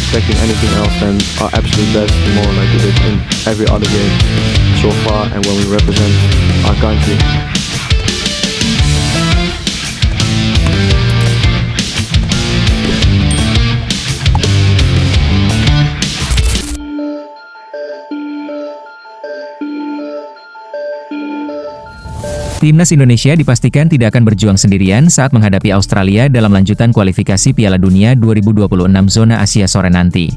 expecting anything else than our absolute best, more like we did in every other game so far, and when we represent our country. Timnas Indonesia dipastikan tidak akan berjuang sendirian saat menghadapi Australia dalam lanjutan kualifikasi Piala Dunia 2026 zona Asia sore nanti.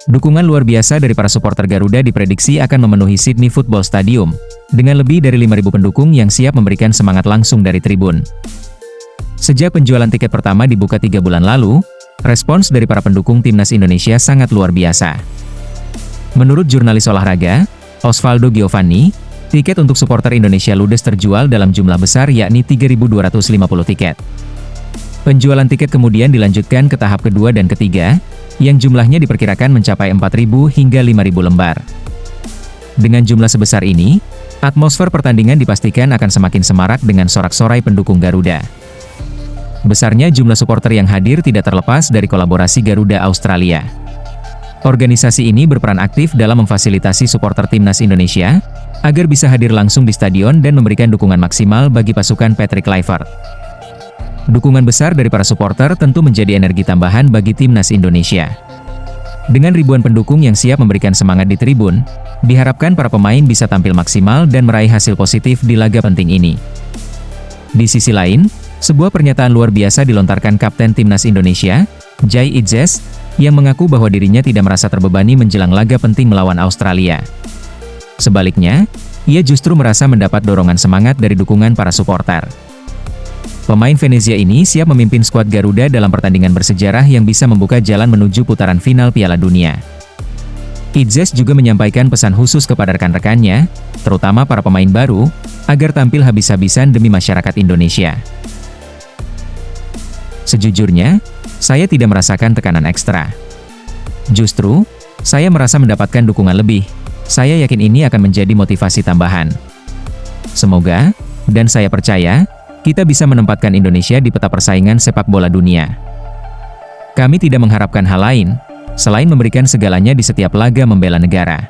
Dukungan luar biasa dari para supporter Garuda diprediksi akan memenuhi Sydney Football Stadium, dengan lebih dari 5.000 pendukung yang siap memberikan semangat langsung dari tribun. Sejak penjualan tiket pertama dibuka 3 bulan lalu, respons dari para pendukung Timnas Indonesia sangat luar biasa. Menurut jurnalis olahraga, Osvaldo Giovanni, tiket untuk supporter Indonesia ludes terjual dalam jumlah besar yakni 3.250 tiket. Penjualan tiket kemudian dilanjutkan ke tahap kedua dan ketiga, yang jumlahnya diperkirakan mencapai 4.000 hingga 5.000 lembar. Dengan jumlah sebesar ini, atmosfer pertandingan dipastikan akan semakin semarak dengan sorak-sorai pendukung Garuda. Besarnya jumlah supporter yang hadir tidak terlepas dari kolaborasi Garuda Australia. Organisasi ini berperan aktif dalam memfasilitasi supporter Timnas Indonesia, agar bisa hadir langsung di stadion dan memberikan dukungan maksimal bagi pasukan Patrick Kluivert. Dukungan besar dari para supporter tentu menjadi energi tambahan bagi Timnas Indonesia. Dengan ribuan pendukung yang siap memberikan semangat di tribun, diharapkan para pemain bisa tampil maksimal dan meraih hasil positif di laga penting ini. Di sisi lain, sebuah pernyataan luar biasa dilontarkan Kapten Timnas Indonesia, Jai Idzes, yang mengaku bahwa dirinya tidak merasa terbebani menjelang laga penting melawan Australia. Sebaliknya, ia justru merasa mendapat dorongan semangat dari dukungan para supporter. Pemain Venezia ini siap memimpin skuad Garuda dalam pertandingan bersejarah yang bisa membuka jalan menuju putaran final Piala Dunia. Idzes juga menyampaikan pesan khusus kepada rekan-rekannya, terutama para pemain baru, agar tampil habis-habisan demi masyarakat Indonesia. Sejujurnya, saya tidak merasakan tekanan ekstra. Justru, saya merasa mendapatkan dukungan lebih. Saya yakin ini akan menjadi motivasi tambahan. Semoga, dan saya percaya, kita bisa menempatkan Indonesia di peta persaingan sepak bola dunia. Kami tidak mengharapkan hal lain, selain memberikan segalanya di setiap laga membela negara.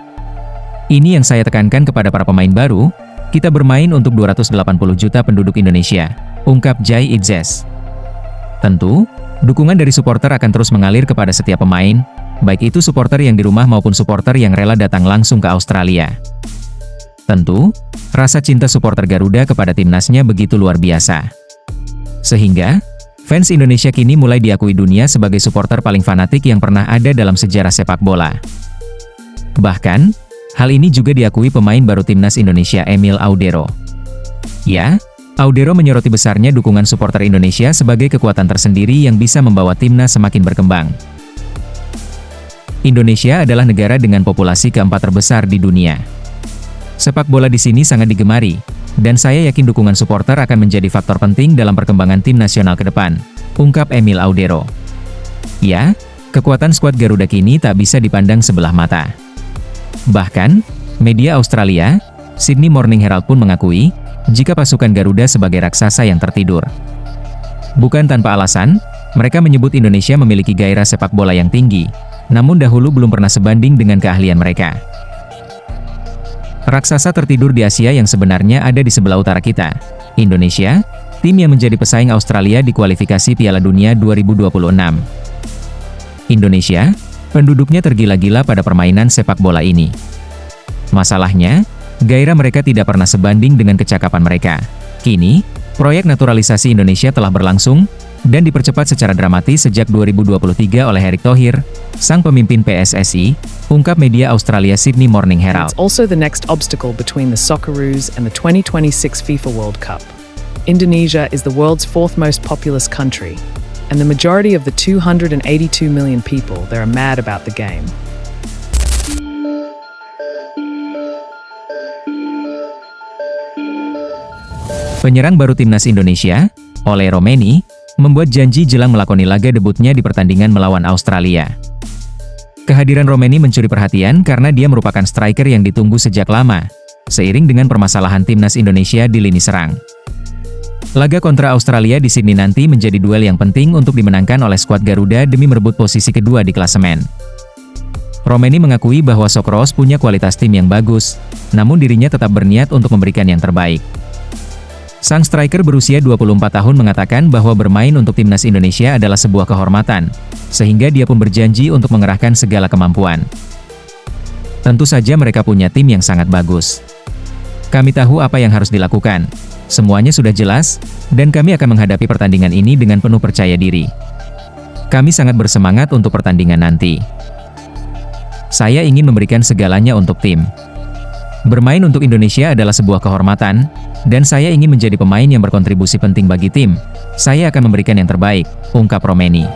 Ini yang saya tekankan kepada para pemain baru, kita bermain untuk 280 juta penduduk Indonesia, ungkap Jai Idzes. Tentu, dukungan dari supporter akan terus mengalir kepada setiap pemain, baik itu supporter yang di rumah maupun supporter yang rela datang langsung ke Australia. Tentu, rasa cinta supporter Garuda kepada timnasnya begitu luar biasa. Sehingga, fans Indonesia kini mulai diakui dunia sebagai supporter paling fanatik yang pernah ada dalam sejarah sepak bola. Bahkan, hal ini juga diakui pemain baru timnas Indonesia Emil Audero. Ya, Audero menyoroti besarnya dukungan supporter Indonesia sebagai kekuatan tersendiri yang bisa membawa timnas semakin berkembang. Indonesia adalah negara dengan populasi keempat terbesar di dunia. Sepak bola di sini sangat digemari, dan saya yakin dukungan supporter akan menjadi faktor penting dalam perkembangan tim nasional ke depan, ungkap Emil Audero. Ya, kekuatan skuad Garuda kini tak bisa dipandang sebelah mata. Bahkan, media Australia, Sydney Morning Herald pun mengakui, jika pasukan Garuda sebagai raksasa yang tertidur. Bukan tanpa alasan, mereka menyebut Indonesia memiliki gairah sepak bola yang tinggi, namun dahulu belum pernah sebanding dengan keahlian mereka. Raksasa tertidur di Asia yang sebenarnya ada di sebelah utara kita, Indonesia, tim yang menjadi pesaing Australia di kualifikasi Piala Dunia 2026. Indonesia, penduduknya tergila-gila pada permainan sepak bola ini. Masalahnya, gairah mereka tidak pernah sebanding dengan kecakapan mereka. Kini, proyek naturalisasi Indonesia telah berlangsung, dan dipercepat secara dramatis sejak 2023 oleh Erick Thohir, sang pemimpin PSSI, ungkap media Australia Sydney Morning Herald. It's also the next obstacle between the Socceroos and the 2026 FIFA World Cup. Indonesia is the world's fourth most populous country, and the majority of the 282 million people there are mad about the game. Penyerang baru timnas Indonesia, Ole Romeni, membuat janji jelang melakoni laga debutnya di pertandingan melawan Australia. Kehadiran Romeni mencuri perhatian karena dia merupakan striker yang ditunggu sejak lama, seiring dengan permasalahan timnas Indonesia di lini serang. Laga kontra Australia di Sydney nanti menjadi duel yang penting untuk dimenangkan oleh skuad Garuda demi merebut posisi kedua di klasemen. Romeni mengakui bahwa Socceroos punya kualitas tim yang bagus, namun dirinya tetap berniat untuk memberikan yang terbaik. Sang striker berusia 24 tahun mengatakan bahwa bermain untuk timnas Indonesia adalah sebuah kehormatan, sehingga dia pun berjanji untuk mengerahkan segala kemampuan. Tentu saja mereka punya tim yang sangat bagus. Kami tahu apa yang harus dilakukan. Semuanya sudah jelas, dan kami akan menghadapi pertandingan ini dengan penuh percaya diri. Kami sangat bersemangat untuk pertandingan nanti. Saya ingin memberikan segalanya untuk tim. Bermain untuk Indonesia adalah sebuah kehormatan, dan saya ingin menjadi pemain yang berkontribusi penting bagi tim. Saya akan memberikan yang terbaik, ungkap Romeni.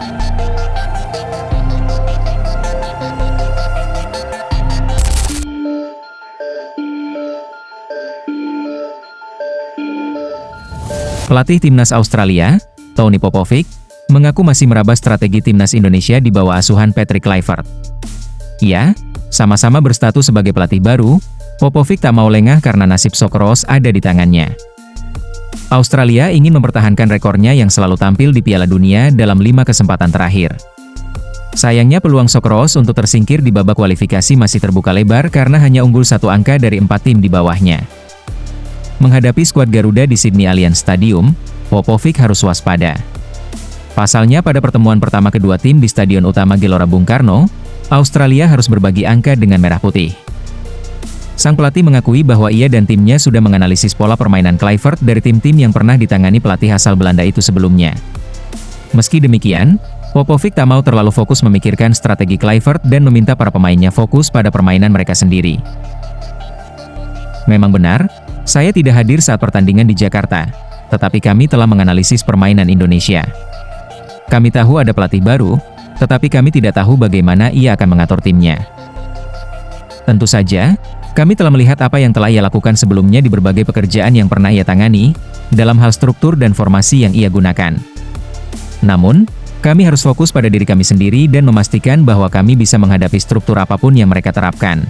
Pelatih timnas Australia, Tony Popovic, mengaku masih meraba strategi timnas Indonesia di bawah asuhan Patrick Kluivert. Ya, sama-sama berstatus sebagai pelatih baru, Popovic tak mau lengah karena nasib Socceroos ada di tangannya. Australia ingin mempertahankan rekornya yang selalu tampil di Piala Dunia dalam 5 kesempatan terakhir. Sayangnya peluang Socceroos untuk tersingkir di babak kualifikasi masih terbuka lebar karena hanya unggul 1 angka dari 4 tim di bawahnya. Menghadapi skuad Garuda di Sydney Alliance Stadium, Popovic harus waspada. Pasalnya pada pertemuan pertama kedua tim di Stadion Utama Gelora Bung Karno, Australia harus berbagi angka dengan Merah Putih. Sang pelatih mengakui bahwa ia dan timnya sudah menganalisis pola permainan Kluivert dari tim-tim yang pernah ditangani pelatih asal Belanda itu sebelumnya. Meski demikian, Popovic tak mau terlalu fokus memikirkan strategi Kluivert dan meminta para pemainnya fokus pada permainan mereka sendiri. Memang benar, saya tidak hadir saat pertandingan di Jakarta, tetapi kami telah menganalisis permainan Indonesia. Kami tahu ada pelatih baru, tetapi kami tidak tahu bagaimana ia akan mengatur timnya. Tentu saja, kami telah melihat apa yang telah ia lakukan sebelumnya di berbagai pekerjaan yang pernah ia tangani, dalam hal struktur dan formasi yang ia gunakan. Namun, kami harus fokus pada diri kami sendiri dan memastikan bahwa kami bisa menghadapi struktur apapun yang mereka terapkan.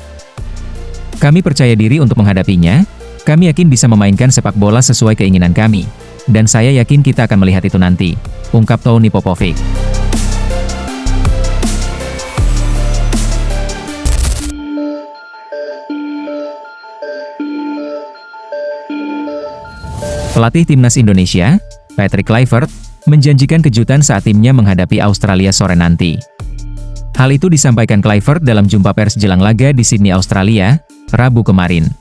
Kami percaya diri untuk menghadapinya. Kami yakin bisa memainkan sepak bola sesuai keinginan kami, dan saya yakin kita akan melihat itu nanti, ungkap Tony Popovic. Pelatih timnas Indonesia, Patrick Kluivert, menjanjikan kejutan saat timnya menghadapi Australia sore nanti. Hal itu disampaikan Kluivert dalam jumpa pers jelang laga di Sydney, Australia, Rabu kemarin.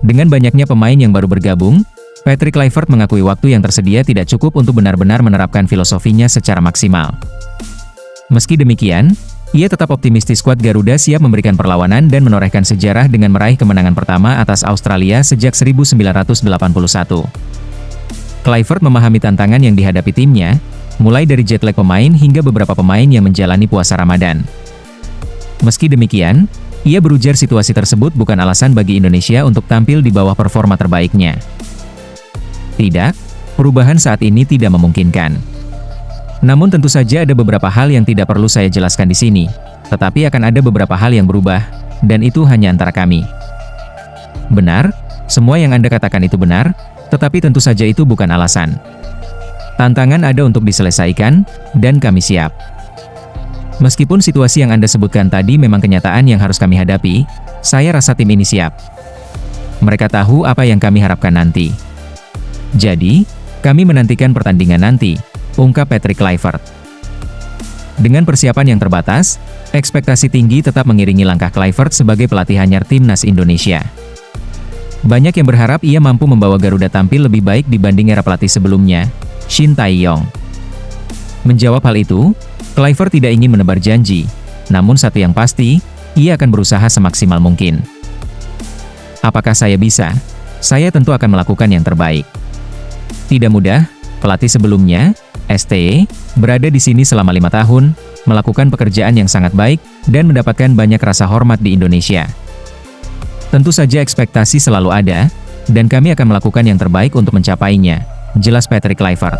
Dengan banyaknya pemain yang baru bergabung, Patrick Kluivert mengakui waktu yang tersedia tidak cukup untuk benar-benar menerapkan filosofinya secara maksimal. Meski demikian, ia tetap optimistis skuad Garuda siap memberikan perlawanan dan menorehkan sejarah dengan meraih kemenangan pertama atas Australia sejak 1981. Kluivert memahami tantangan yang dihadapi timnya, mulai dari jet lag pemain hingga beberapa pemain yang menjalani puasa Ramadan. Meski demikian, ia berujar situasi tersebut bukan alasan bagi Indonesia untuk tampil di bawah performa terbaiknya. Tidak, perubahan saat ini tidak memungkinkan. Namun tentu saja ada beberapa hal yang tidak perlu saya jelaskan di sini, tetapi akan ada beberapa hal yang berubah, dan itu hanya antara kami. Benar, semua yang Anda katakan itu benar, tetapi tentu saja itu bukan alasan. Tantangan ada untuk diselesaikan, dan kami siap. Meskipun situasi yang Anda sebutkan tadi memang kenyataan yang harus kami hadapi, saya rasa tim ini siap. Mereka tahu apa yang kami harapkan nanti. Jadi, kami menantikan pertandingan nanti, ungkap Patrick Kluivert. Dengan persiapan yang terbatas, ekspektasi tinggi tetap mengiringi langkah Kluivert sebagai pelatih anyar timnas Indonesia. Banyak yang berharap ia mampu membawa Garuda tampil lebih baik dibanding era pelatih sebelumnya, Shin Tae-yong. Menjawab hal itu, Kluivert tidak ingin menebar janji, namun satu yang pasti, ia akan berusaha semaksimal mungkin. Apakah saya bisa? Saya tentu akan melakukan yang terbaik. Tidak mudah, pelatih sebelumnya, STE, berada di sini selama 5 tahun, melakukan pekerjaan yang sangat baik, dan mendapatkan banyak rasa hormat di Indonesia. Tentu saja ekspektasi selalu ada, dan kami akan melakukan yang terbaik untuk mencapainya, jelas Patrick Kluivert.